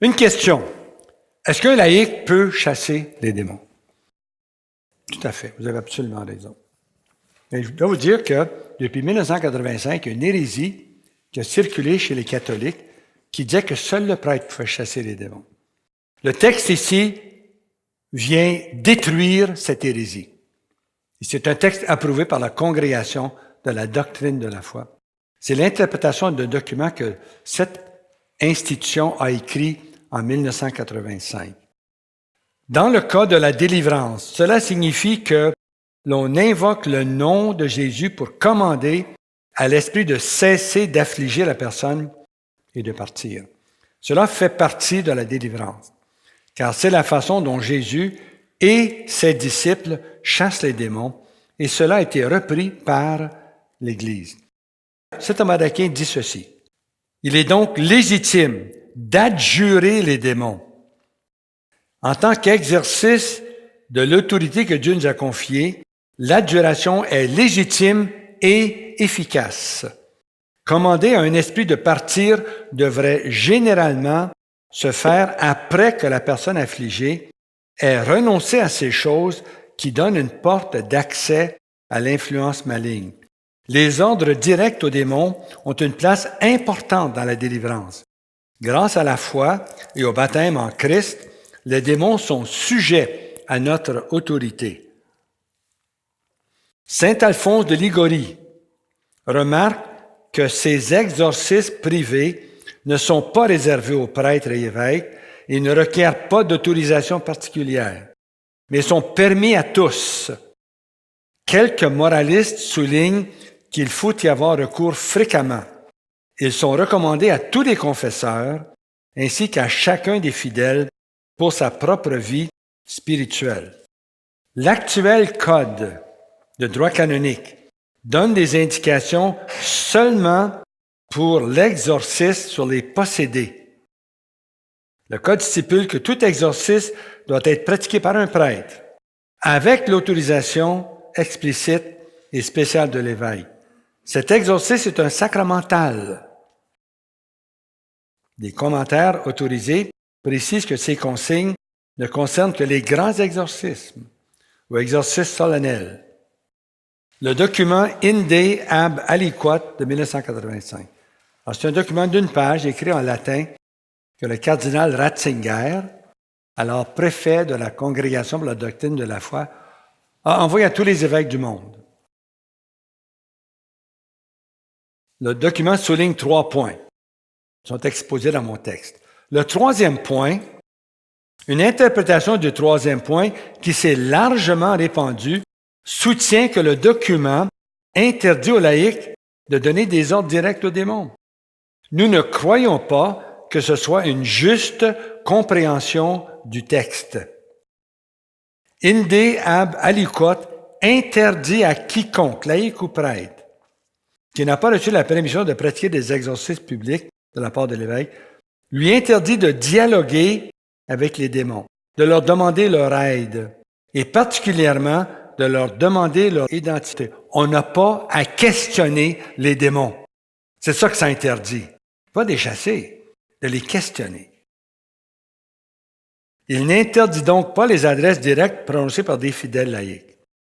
Une question. Est-ce qu'un laïc peut chasser les démons? Tout à fait, vous avez absolument raison. Mais je dois vous dire que depuis 1985, il y a une hérésie qui a circulé chez les catholiques qui disait que seul le prêtre pouvait chasser les démons. Le texte ici vient détruire cette hérésie. Et c'est un texte approuvé par la congrégation de la doctrine de la foi. C'est l'interprétation d'un document que cette institution a écrit en 1985. Dans le cas de la délivrance, cela signifie que l'on invoque le nom de Jésus pour commander à l'esprit de cesser d'affliger la personne et de partir. Cela fait partie de la délivrance, car c'est la façon dont Jésus et ses disciples chassent les démons, et cela a été repris par l'Église. Saint Thomas d'Aquin dit ceci. Il est donc légitime d'adjurer les démons en tant qu'exercice de l'autorité que Dieu nous a confiée. L'adjuration est légitime et efficace. Commander à un esprit de partir devrait généralement se faire après que la personne affligée ait renoncé à ces choses qui donnent une porte d'accès à l'influence maligne. Les ordres directs aux démons ont une place importante dans la délivrance. Grâce à la foi et au baptême en Christ, les démons sont sujets à notre autorité. Saint Alphonse de Ligorie remarque que ces exorcismes privés ne sont pas réservés aux prêtres et évêques et ne requièrent pas d'autorisation particulière, mais sont permis à tous. Quelques moralistes soulignent qu'il faut y avoir recours fréquemment. Ils sont recommandés à tous les confesseurs ainsi qu'à chacun des fidèles pour sa propre vie spirituelle. L'actuel code de droit canonique donne des indications seulement pour l'exorcisme sur les possédés. Le code stipule que tout exorcisme doit être pratiqué par un prêtre, avec l'autorisation explicite et spéciale de l'évêque. Cet exorcisme est un sacramental. Des commentaires autorisés précisent que ces consignes ne concernent que les grands exorcismes ou exorcismes solennels. Le document Inde ab aliquot de 1985. Alors, c'est un document d'une page écrit en latin que le cardinal Ratzinger, alors préfet de la Congrégation pour la doctrine de la foi, a envoyé à tous les évêques du monde. Le document souligne 3 points qui sont exposés dans mon texte. Le 3e point, une interprétation du 3e point qui s'est largement répandue, soutient que le document interdit aux laïcs de donner des ordres directs aux démons. Nous ne croyons pas que ce soit une juste compréhension du texte. Inde ab aliquot interdit à quiconque, laïc ou prêtre, qui n'a pas reçu la permission de pratiquer des exorcismes publics de la part de l'évêque, lui interdit de dialoguer avec les démons, de leur demander leur aide, et particulièrement de leur demander leur identité. On n'a pas à questionner les démons. C'est ça que ça interdit. Pas de les chasser, de les questionner. Il n'interdit donc pas les adresses directes prononcées par des fidèles laïcs.